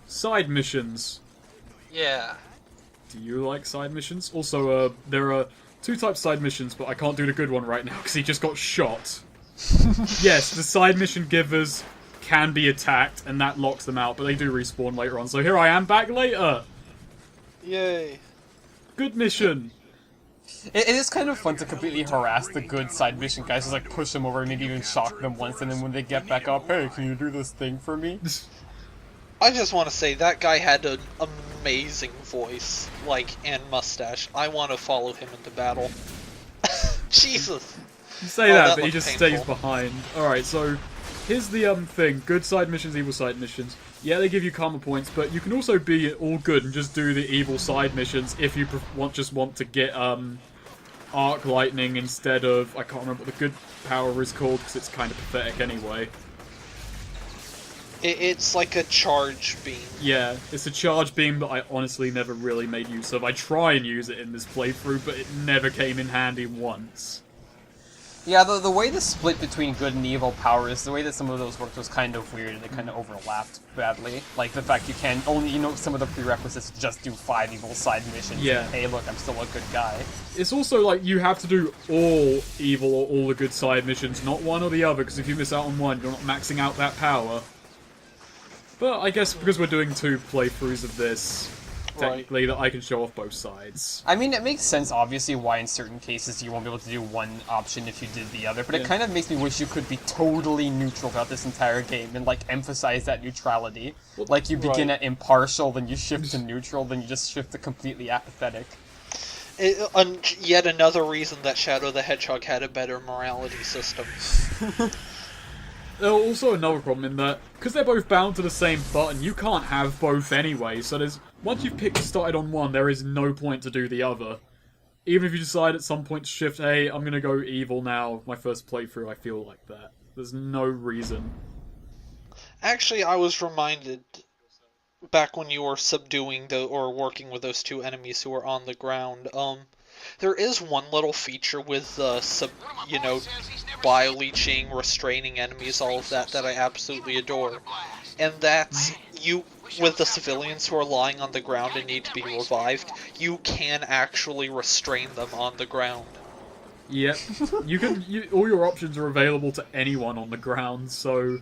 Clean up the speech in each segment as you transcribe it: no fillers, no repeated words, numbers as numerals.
Side missions. Yeah. Do you like side missions? Also, there are two types of side missions, but I can't do the good one right now because he just got shot. Yes, the side mission givers can be attacked, and that locks them out, but they do respawn later on. So here I am back later. Yay. Good mission. It is kind of fun to completely harass the good side mission guys, just like push them over and maybe even shock them once, and then when they get back up, hey, can you do this thing for me? I just want to say that guy had an amazing voice, like, and mustache. I want to follow him into battle. Jesus. You say that, but he looked just painful. stays behind. Alright, so here's the thing. Good side missions, evil side missions. Yeah, they give you karma points, but you can also be all good and just do the evil side missions if you just want to get arc lightning instead of, I can't remember what the good power is called because it's kind of pathetic anyway. It's like a charge beam. Yeah, it's a charge beam that I honestly never really made use of. I try and use it in this playthrough, but it never came in handy once. Yeah, the way the split between good and evil powers, the way that some of those worked was kind of weird, and it kind of overlapped badly. Like the fact you can only, some of the prerequisites to just do 5 evil side missions. Yeah. And, hey, look, I'm still a good guy. It's also like you have to do all evil or all the good side missions, not one or the other, because if you miss out on one, you're not maxing out that power. But I guess because we're doing 2 playthroughs of this, technically, that I can show off both sides. I mean, it makes sense, obviously, why in certain cases you won't be able to do one option if you did the other, but it kind of makes me wish you could be totally neutral throughout this entire game and, like, emphasize that neutrality. Like, you begin at impartial, then you shift to neutral, then you just shift to completely apathetic. Yet another reason that Shadow the Hedgehog had a better morality system. There's also another problem in that, because they're both bound to the same button, you can't have both anyway, so once you've started on one, there is no point to do the other. Even if you decide at some point to shift, hey, I'm gonna go evil now, my first playthrough, I feel like that. There's no reason. Actually, I was reminded, back when you were subduing or working with those 2 enemies who were on the ground, there is one little feature with, bio-leeching, restraining enemies, all of that I absolutely adore. And that's, with the civilians who are lying on the ground and need to be revived, you can actually restrain them on the ground. Yep. All your options are available to anyone on the ground, so...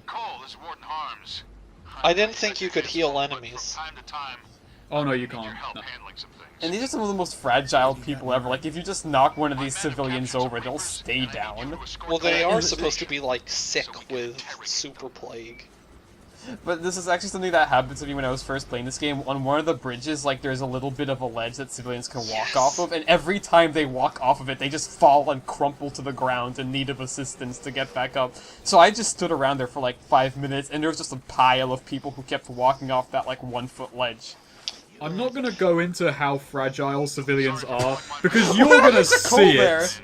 I didn't think you could heal enemies. Oh no, you can't. No. And these are some of the most fragile people ever. Like, if you just knock one of these civilians over, they'll stay down. Well, they are supposed to be, like, sick with super plague. But this is actually something that happened to me when I was first playing this game. On one of the bridges, like, there's a little bit of a ledge that civilians can walk off of, and every time they walk off of it, they just fall and crumple to the ground in need of assistance to get back up. So I just stood around there for, like, 5 minutes, and there was just a pile of people who kept walking off that, like, 1-foot ledge. I'm not gonna go into how fragile civilians are, because you're gonna see it.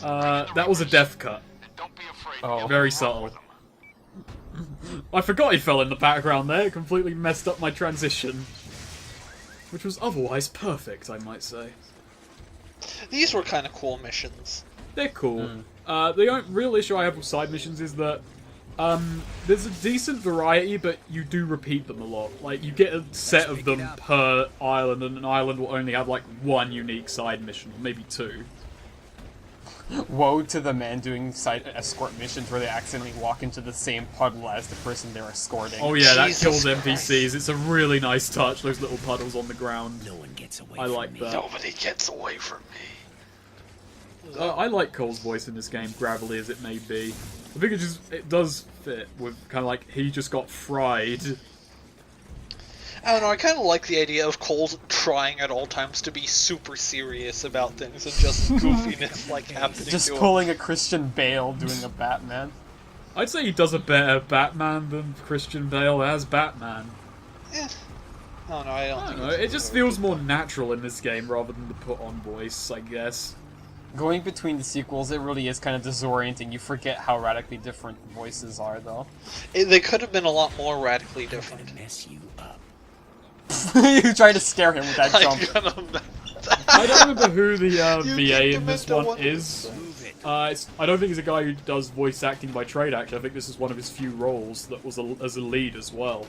That was a death cut. Oh. Very subtle. I forgot he fell in the background there, it completely messed up my transition. Which was otherwise perfect, I might say. These were kind of cool missions. They're cool. The real issue I have with side missions is that there's a decent variety, but you do repeat them a lot. Like, you get a set of them per island, and an island will only have, like, 1 unique side mission, or maybe 2. Woe to the man doing side escort missions where they accidentally walk into the same puddle as the person they're escorting. Oh yeah, that Jesus kills Christ. NPCs. It's a really nice touch, those little puddles on the ground. No one gets away I from like me. that. Nobody gets away from me. I like Cole's voice in this game, gravelly as it may be. I think it does fit with kind of like, he just got fried. I don't know, I kind of like the idea of Cole trying at all times to be super serious about things and just goofiness like happening Just to him. pulling a Christian Bale doing a Batman. I'd say he does a better Batman than Christian Bale as Batman. Oh no, I don't I think don't know, it just feels more natural in this game rather than the put-on voice, I guess. Going between the sequels, it really is kind of disorienting. You forget how radically different the voices are, though. They could have been a lot more radically different. Mess you up. You try to scare him with that jump. I don't remember who the You VA kicked in him this into one one. is. I don't think he's a guy who does voice acting by trade, actually. I think this is one of his few roles that was as a lead as well.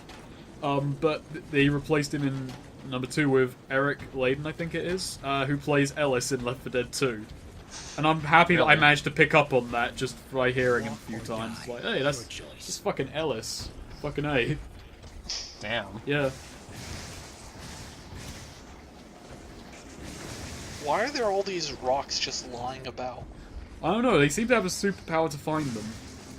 But they replaced him in number 2 with Eric Layden, I think it is, who plays Ellis in Left 4 Dead 2. And I'm happy that I managed to pick up on that just by hearing him a few times. Like, hey, that's fucking Ellis. Fucking A. Damn. Yeah. Why are there all these rocks just lying about? I don't know, they seem to have a superpower to find them.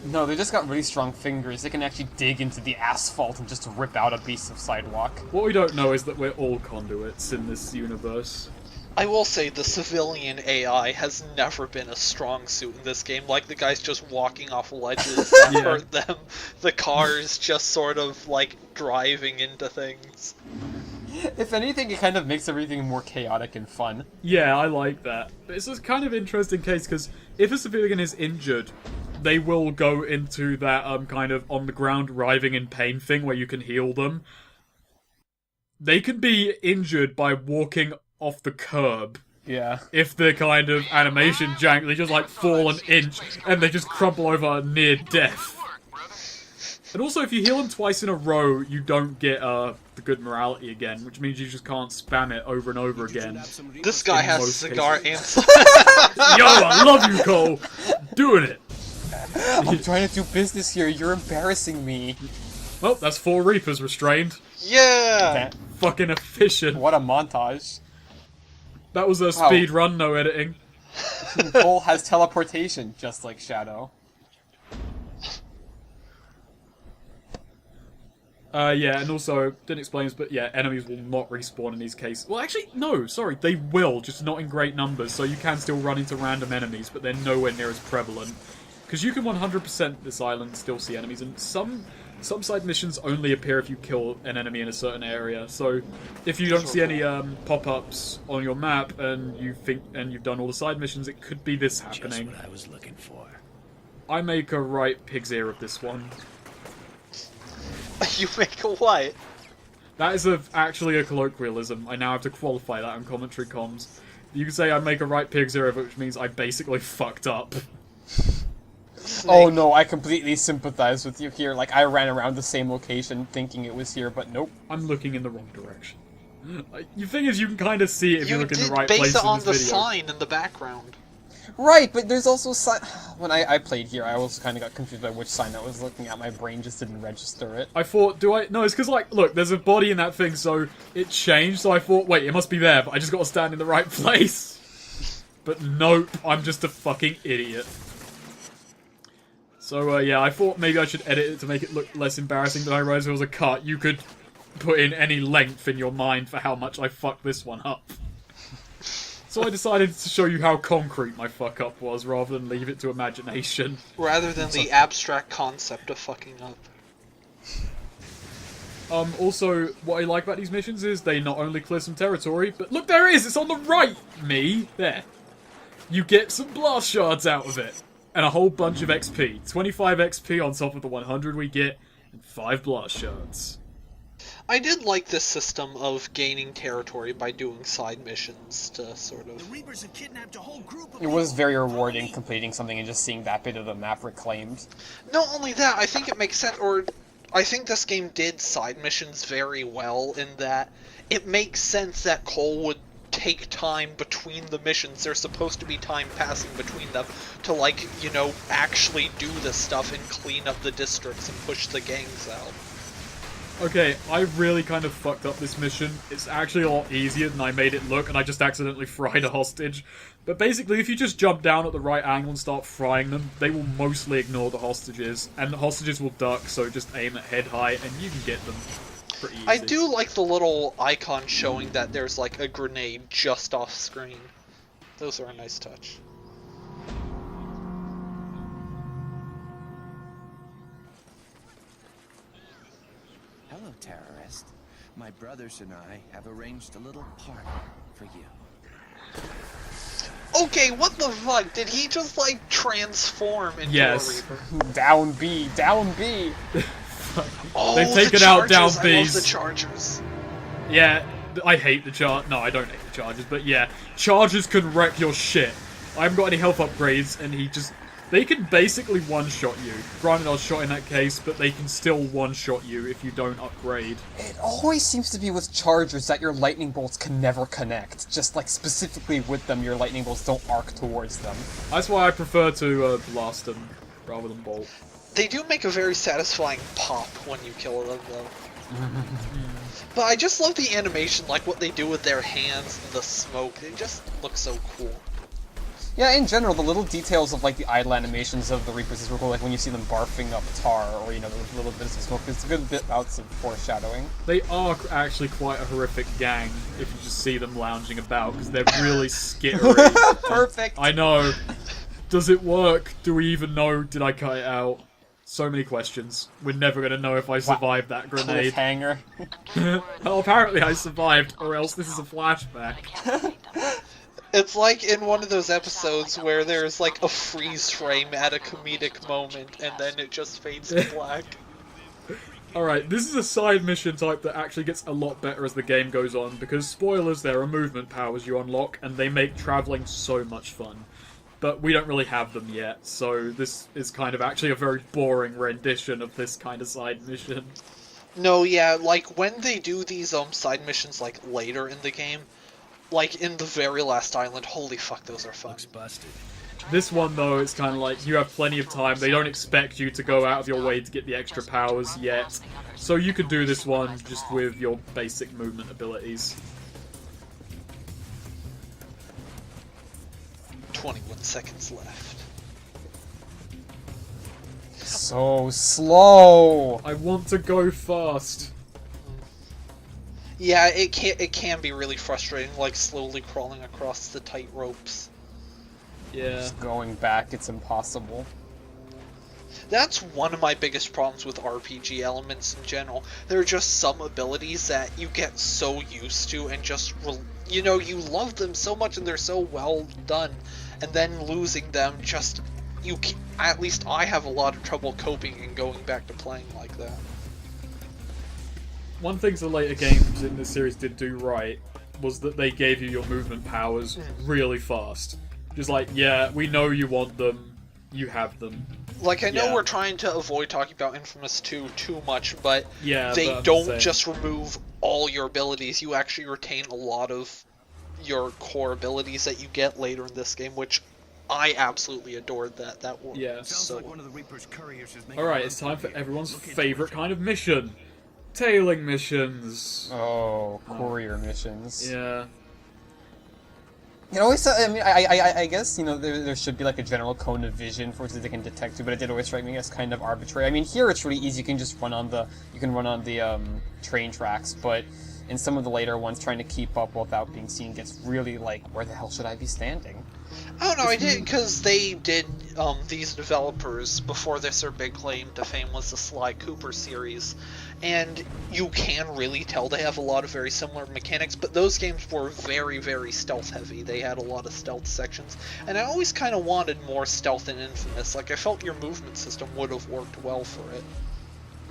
No, they just got really strong fingers. They can actually dig into the asphalt and just rip out a piece of sidewalk. What we don't know is that we're all conduits in this universe. I will say the civilian AI has never been a strong suit in this game. Like, the guy's just walking off ledges that Yeah. hurt them. The cars just sort of, like, driving into things. If anything, it kind of makes everything more chaotic and fun. Yeah, I like that. But it's a kind of interesting case, because if a civilian is injured, they will go into that kind of on-the-ground writhing in pain thing where you can heal them. They can be injured by walking off the curb. Yeah. If the kind of animation jank, they just like fall an inch and they just crumple over near death. And also, if you heal them twice in a row, you don't get the good morality again, which means you just can't spam it over and over again. This guy has a most cigar and... Yo, I love you, Cole! Doing it! I'm trying to do business here. You're embarrassing me. Well, that's 4 Reapers restrained. Yeah! That- Fucking efficient. What a montage. That was a speed run, no editing. Cole has teleportation, just like Shadow. Yeah, and also, didn't explain this, but yeah, enemies will not respawn in these cases. Well, actually, no, sorry, they will, just not in great numbers, so you can still run into random enemies, but they're nowhere near as prevalent. Because you can 100% this island still see enemies, and some side missions only appear if you kill an enemy in a certain area. So, if you don't see any pop-ups on your map, and you've done all the side missions, it could be this happening. Just what I was looking for. I make a right pig's ear of this one. You make a what? That is actually a colloquialism. I now have to qualify that on commentary comms. You can say I make a right pig's ear of it, which means I basically fucked up. Oh no, I completely sympathize with you here. Like, I ran around the same location thinking it was here, but nope. I'm looking in the wrong direction. The thing is, you can kind of see it if you look in the did right base place it in on this the video. sign in the background. Right, but there's also when I played here, I also kind of got confused by which sign I was looking at. My brain just didn't register it. I thought, no, it's because, like, look, there's a body in that thing, so it changed, so I thought, wait, it must be there, but I just got to stand in the right place. But nope, I'm just a fucking idiot. So, yeah, I thought maybe I should edit it to make it look less embarrassing, but I realized it was a cut. You could put in any length in your mind for how much I fucked this one up. So I decided to show you how concrete my fuck-up was, rather than leave it to imagination. Rather than the abstract concept of fucking up. Also, what I like about these missions is they not only clear some territory, but look, there it is! It's on the right! Me. There. You get some blast shards out of it. And a whole bunch of XP. 25 XP on top of the 100 we get, and 5 blast shards. I did like this system of gaining territory by doing side missions to sort of... The Reapers have kidnapped a whole group of It was people. very rewarding completing something and just seeing that bit of the map reclaimed. Not only that, I think it makes sense, or I think this game did side missions very well in that it makes sense that Cole would take time between the missions. There's supposed to be time passing between them to, like, you know, actually do this stuff and clean up the districts and push the gangs out. Okay, I really kind of fucked up this mission. It's actually a lot easier than I made it look, and I just accidentally fried a hostage. But basically, if you just jump down at the right angle and start frying them, they will mostly ignore the hostages, and the hostages will duck, so just aim at head height, and you can get them pretty easy. I do like the little icon showing that there's, like, a grenade just off screen. Those are a nice touch. Hello, terrorist. My brothers and I have arranged a little party for you. Okay, what the fuck? Did he just, like, transform into Yes. a Reaper? Down B, down B. Oh, They've the taken out down Chargers! I love Bs. the Chargers. Yeah, I hate the No, I don't hate the Chargers, but yeah. Chargers can wreck your shit. I haven't got any health upgrades, and he just They can basically one-shot you. Granted, I was shot in that case, but they can still one-shot you if you don't upgrade. It always seems to be with chargers that your lightning bolts can never connect. Just like specifically with them, your lightning bolts don't arc towards them. That's why I prefer to blast them rather than bolt. They do make a very satisfying pop when you kill them, though. But I just love the animation, like what they do with their hands and the smoke. It just looks so cool. Yeah, in general, the little details of like the idle animations of the Reapers is real cool. Like when you see them barfing up tar, or you know, the little bits of smoke. It's a good bit outs of foreshadowing. They are actually quite a horrific gang if you just see them lounging about, because they're really scary. Perfect. I know. Does it work? Do we even know? Did I cut it out? So many questions. We're never gonna know if I survived that grenade. Cliffhanger. Well, apparently I survived, or else this is a flashback. It's like in one of those episodes where there's like a freeze frame at a comedic moment, and then it just fades to black. Alright, this is a side mission type that actually gets a lot better as the game goes on, because spoilers, there are movement powers you unlock, and they make travelling so much fun. But we don't really have them yet, so this is kind of actually a very boring rendition of this kind of side mission. No, yeah, like when they do these side missions like later in the game, like in the very last island, holy fuck, those are fun. Looks busted. This one, though, it's kind of like you have plenty of time. They don't expect you to go out of your way to get the extra powers yet. So you could do this one just with your basic movement abilities. 21 seconds left. So slow. I want to go fast. Yeah, it can be really frustrating, like slowly crawling across the tight ropes. Yeah. Just going back, it's impossible. That's one of my biggest problems with RPG elements in general. There are just some abilities that you get so used to and just, you know, you love them so much and they're so well done, and then losing them just, at least I have a lot of trouble coping and going back to playing like that. One thing the later games in this series did do right was that they gave you your movement powers really fast. Just like, yeah, we know you want them, you have them. Like, I know Yeah. we're trying to avoid talking about Infamous 2 too much, but Yeah, they but I'm don't saying- just remove all your abilities. You actually retain a lot of your core abilities that you get later in this game, which I absolutely adored that. That worked Yeah. Sounds so like well. one of the Reaper's couriers is making Alright, a it's run time for here. everyone's Look into favourite it. kind of mission. Tailing missions. Oh, courier missions. Yeah. It always, I mean, I guess, you know, there should be like a general cone of vision for which they can detect you, but it did always strike me as kind of arbitrary. I mean, here it's really easy, you can just run on the, train tracks, but in some of the later ones, trying to keep up without being seen gets really like, where the hell should I be standing? I don't know, I did because they did, these developers, before this, their big claim to fame was the Sly Cooper series, and you can really tell they have a lot of very similar mechanics, but those games were very, very stealth heavy. They had a lot of stealth sections, and I always kind of wanted more stealth in Infamous. Like, I felt your movement system would have worked well for it.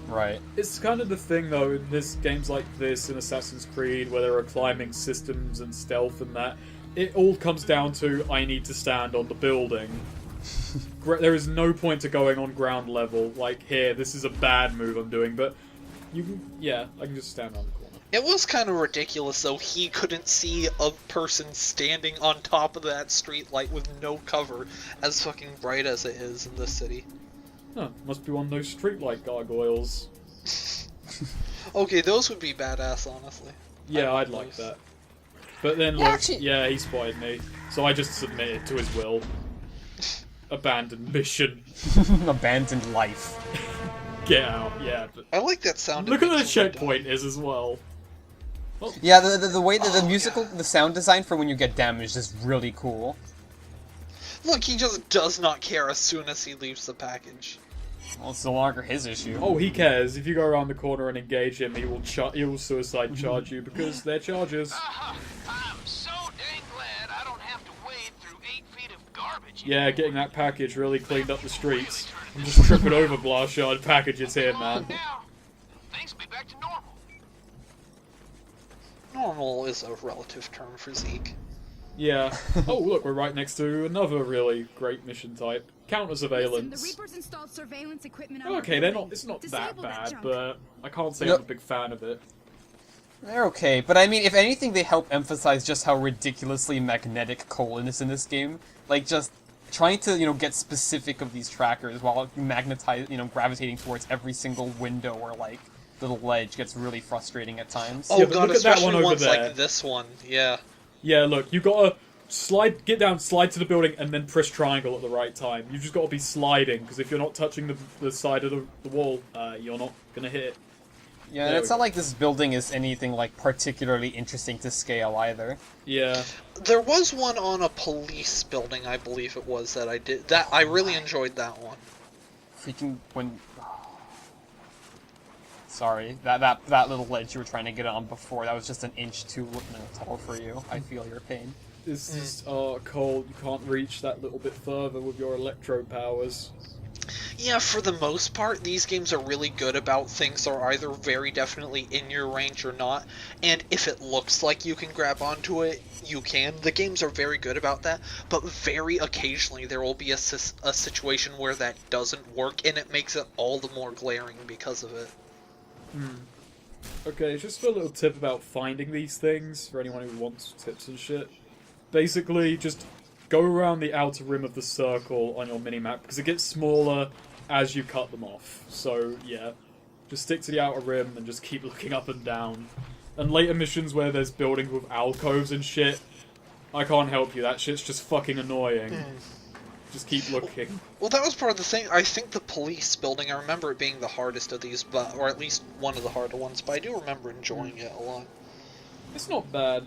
Right. It's kind of the thing, though, in games like this, in Assassin's Creed, where there are climbing systems and stealth and that, it all comes down to, I need to stand on the building. There is no point to going on ground level, like, here, this is a bad move I'm doing, but you can, yeah, I can just stand on the corner. It was kind of ridiculous, though. He couldn't see a person standing on top of that street light with no cover, as fucking bright as it is in this city. Huh, must be one of those streetlight gargoyles. Okay, those would be badass, honestly. Yeah, I I'd love like those. that. But then, Yeah, look, actually- yeah, he spotted me, so I just submitted to his will. Abandoned mission. Abandoned life. Get out, yeah. But I like that sound. look at the effect when we're checkpoint done. is as well. Yeah, the way that the musical, the sound design for when you get damaged is really cool. Look, he just does not care as soon as he leaves the package. Well, it's no longer his issue. Oh, he cares. If you go around the corner and engage him, he will suicide charge you because they're chargers. I'm so dang glad I don't have to wade through 8 feet of garbage. Yeah, getting that package really cleaned up the streets. I'm just tripping over blast shard packages here, man. Now, things will be back to normal. Normal is a relative term for Zeke. Yeah. Oh, look, we're right next to another really great mission type. Counter Listen, surveillance. the Reapers installed surveillance equipment on our Okay, they're building. not. It's not that Disable that bad, junk. but I can't say Yep. I'm a big fan of it. They're okay, but I mean, if anything, they help emphasize just how ridiculously magnetic Colin is in this game. Like, just trying to, get specific of these trackers while gravitating towards every single window or, like, little ledge gets really frustrating at times. Oh Yeah, but god, look at that especially one over ones there. like this one. Yeah. Yeah, look, you gotta get down, slide to the building, and then press triangle at the right time. You've just gotta be sliding, because if you're not touching the side of the wall, you're not gonna hit it. Yeah, and There it's we not go. like this building is anything, like, particularly interesting to scale either. Yeah. There was one on a police building, I believe it was, that I did. That I really enjoyed that one. Freaking when... Sorry, that little ledge you were trying to get on before, that was just an inch too tall for you. I feel your pain. It's just, Cole, you can't reach that little bit further with your electro powers. Yeah, for the most part, these games are really good about things that are either very definitely in your range or not, and if it looks like you can grab onto it, you can. The games are very good about that, but very occasionally there will be a situation where that doesn't work, and it makes it all the more glaring because of it. Okay, just a little tip about finding these things, for anyone who wants tips and shit. Basically, just go around the outer rim of the circle on your minimap, because it gets smaller as you cut them off. So, yeah. Just stick to the outer rim and just keep looking up and down. And later missions where there's buildings with alcoves and shit, I can't help you, that shit's just fucking annoying. Just keep looking. Well, that was part of the thing. I think the police building, I remember it being the hardest of these, or at least one of the harder ones, but I do remember enjoying it a lot. It's not bad.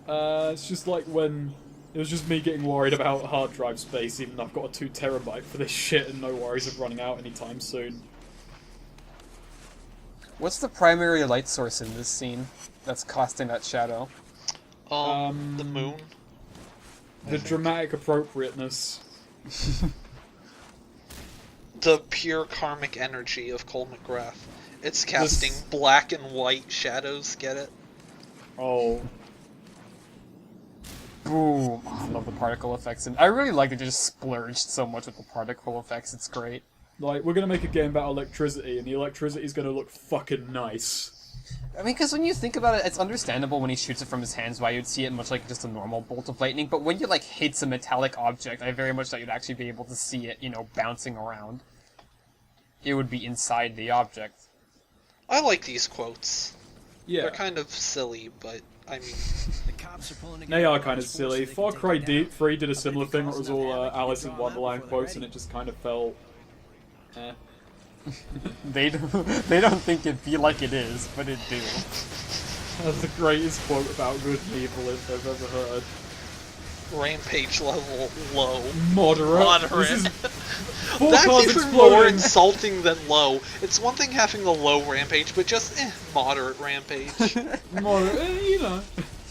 It's just like when... It was just me getting worried about hard drive space, even though I've got a 2 terabyte for this shit and no worries of running out anytime soon. What's the primary light source in this scene that's casting that shadow? The moon. The dramatic appropriateness. The pure karmic energy of Cole McGrath. It's casting black and white shadows, get it? Oh. Boom! Oh, I love the particle effects, and I really like that they just splurged so much with the particle effects. It's great. Like, we're gonna make a game about electricity, and the electricity's gonna look fucking nice. I mean, because when you think about it, it's understandable when he shoots it from his hands why you'd see it much like just a normal bolt of lightning, but when you, like, hits a metallic object, I very much thought you'd actually be able to see it, bouncing around. It would be inside the object. I like these quotes. Yeah. They're kind of silly, but, I mean... The cops are pulling They are kind of force silly. so they can Far take Cry it down. 3 did a But similar they'd be thing where it causing was all enough havoc Alice if in you draw them out Wonderland before they're quotes, and it ready. just kind of felt... They don't think it be like it is, but it do. That's the greatest quote about good and evil I've ever heard. Rampage level low. Moderate. Moderate. This is four That's cars even more exploding. insulting than low. It's one thing having a low rampage, but just, moderate rampage. Moderate.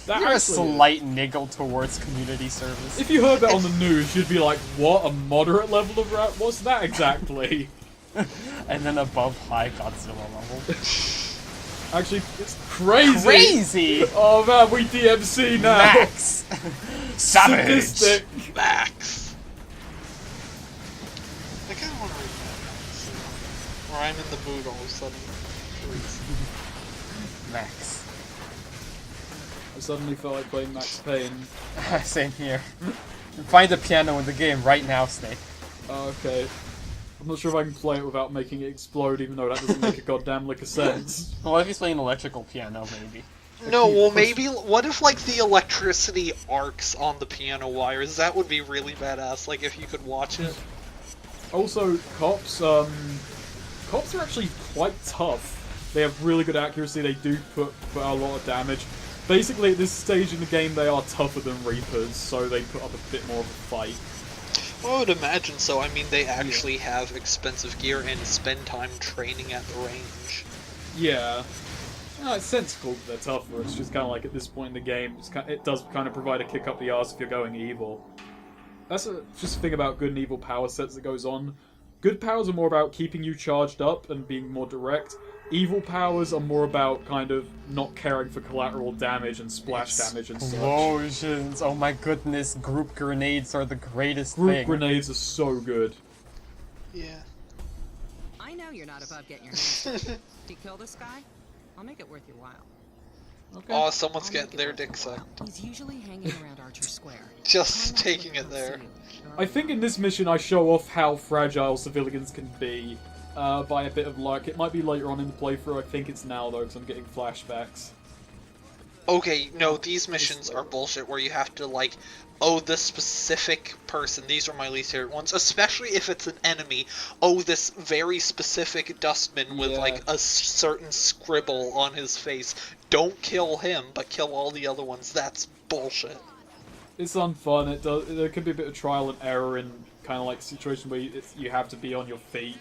That You're a actually- slight niggle towards community service. If you heard that on the news, you'd be like, what? A moderate level of rap? What's that exactly? And then above high Godzilla level. Actually, it's crazy. Crazy! Oh man, we DMC now. Max! Savage! Sadistic. Max. I kind of want to read that. Or I'm in the mood all of a sudden. Max. I suddenly felt like playing Max Payne. Same here. Find a piano in the game right now, Snake. Okay. I'm not sure if I can play it without making it explode, even though that doesn't make a goddamn lick of sense. Well, if he's playing an electrical piano, maybe. No, well maybe, what if like the electricity arcs on the piano wires? That would be really badass, like if you could watch it. Also, cops are actually quite tough. They have really good accuracy, they do put out a lot of damage. Basically, at this stage in the game, they are tougher than Reapers, so they put up a bit more of a fight. Well, I would imagine so. I mean, they actually have expensive gear and spend time training at the range. Yeah. No, it's sensible that they're tougher. It's just kind of like at this point in the game, it does kind of provide a kick up the arse if you're going evil. That's just a thing about good and evil power sets that goes on. Good powers are more about keeping you charged up and being more direct. Evil powers are more about kind of not caring for collateral damage and splash damage and such. Explosions! Oh my goodness, group grenades are the greatest Group thing. grenades are so good. Yeah. I know you're not above getting your hands dirty. To kill this guy, I'll make it worth your while. Okay. Oh, someone's I'll getting make it their worth your dick while. sucked. He's usually hanging around Archer Square. Just Try not to taking let it him there. see you. I think in this mission I show off how fragile civilians can be by a bit of luck. It might be later on in the playthrough. I think it's now though, because I'm getting flashbacks. Okay, no, these missions are bullshit where you have to, like, oh, this specific person, these are my least favorite ones, especially if it's an enemy. Oh, this very specific dustman with, Yeah. like, a certain scribble on his face. Don't kill him, but kill all the other ones. That's bullshit. It's unfun. It does. There can be a bit of trial and error in kind of like situation where you have to be on your feet.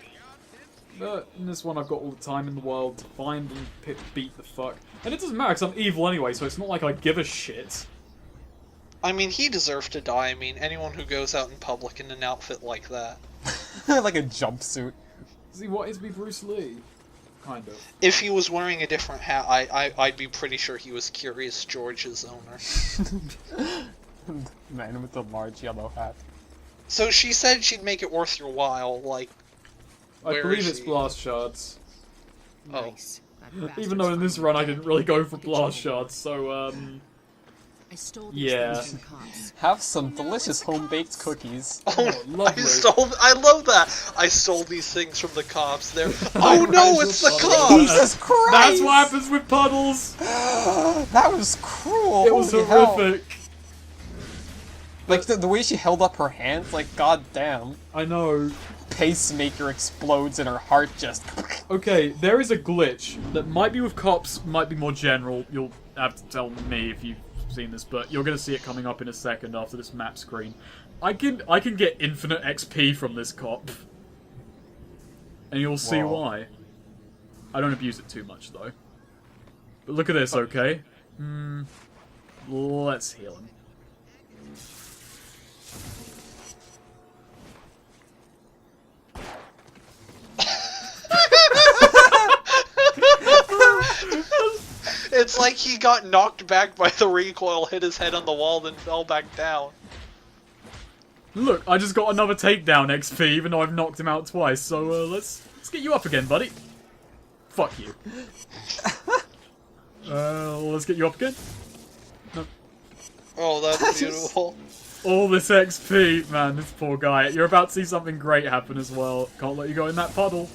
But in this one, I've got all the time in the world to find and beat the fuck. And it doesn't matter because I'm evil anyway, so it's not like I give a shit. I mean, he deserved to die. I mean, anyone who goes out in public in an outfit like that. Like a jumpsuit. See, what is me Bruce Lee? Kind of. If he was wearing a different hat, I'd be pretty sure he was Curious George's owner. Man with the large yellow hat. So she said she'd make it worth your while, like... I Where believe is it's she? blast shards. Oh. Nice. That Even bastard's though in this finally run I dead. didn't really go for Good blast job. shards, so I stole these yeah. things from the cops. Have some delicious home-baked cookies. Oh, lovely. I love that! I stole these things from the cops. They're... Oh no, it's the cops! Jesus Christ! That's what happens with puddles! That was cruel! It was Holy hell. horrific. Like, the way she held up her hands, like, goddamn. I know. Pacemaker explodes and her heart just... Okay, there is a glitch that might be with cops, might be more general. You'll have to tell me if you've seen this, but you're going to see it coming up in a second after this map screen. I can get infinite XP from this cop. And you'll see Whoa. why. I don't abuse it too much, though. But look at this, okay? Let's heal him. It's like he got knocked back by the recoil, hit his head on the wall, then fell back down. Look, I just got another takedown XP, even though I've knocked him out twice. So let's get you up again, buddy. Fuck you. Let's get you up again. No. Oh, that's beautiful. All this XP, man. This poor guy. You're about to see something great happen as well. Can't let you go in that puddle.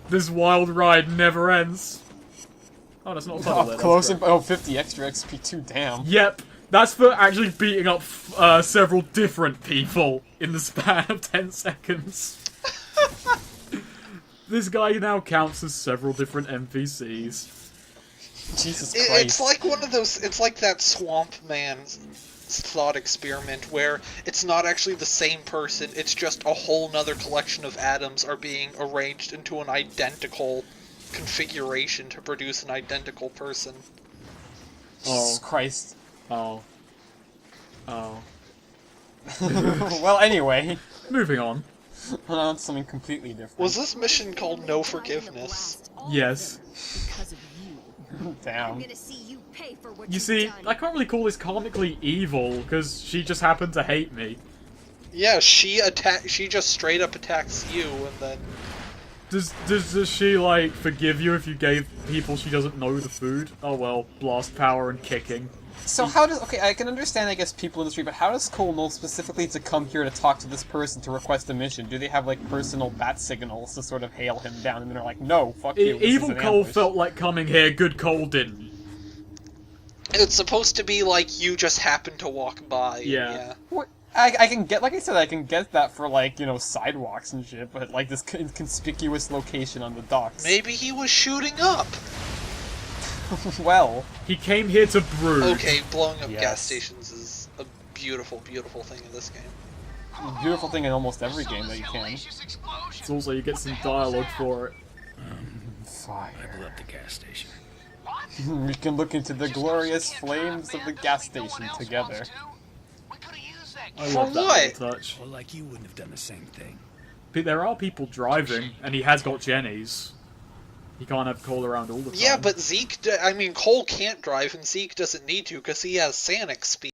This wild ride never ends. Oh, that's not a puddle there. Up that's close great. and... Oh, 50 extra XP too, damn. Yep. That's for actually beating up several different people in the span of 10 seconds. This guy now counts as several different NPCs. Jesus It's Christ. like one of those. It's like that Swamp Man thought experiment where it's not actually the same person. It's just a whole nother collection of atoms are being arranged into an identical configuration to produce an identical person. Jesus Christ. Oh. Oh. Well, anyway. Moving on. On to something completely different. Was this mission called No Forgiveness? Yes. Because of you. Damn. I'm gonna see you pay for what You you've see, done. I can't really call this comically evil, because she just happened to hate me. Yeah, she just straight up attacks you, and then Does she, like, forgive you if you gave people she doesn't know the food? Oh well, blast power and kicking. So how does... Okay, I can understand, I guess, people in the street, but how does Cole know specifically to come here to talk to this person to request a mission? Do they have, like, personal bat signals to sort of hail him down, and then they're like, no, fuck you, this is Evil an Cole ambush. felt like coming here, good Cole didn't. it's supposed to be like you just happened to walk by. Yeah. What? I can get, like I said, I can get that for, like, you know, sidewalks and shit, but, like, this conspicuous location on the docks. Maybe he was shooting up. Well... He came here to brood. Okay, blowing up Yes. gas stations is a beautiful, beautiful thing in this game. A beautiful thing in almost every game that you can. It's also, you get some dialogue for it. Fire. Blew up the gas station. We can look into the glorious flames of the gas station together. I For love that what? little touch. Well, like you wouldn't have done the same thing. But there are people driving, and he has got Jenny's. He can't have Cole around all the time. Yeah, but I mean, Cole can't drive, and Zeke doesn't need to, because he has Sonic speed.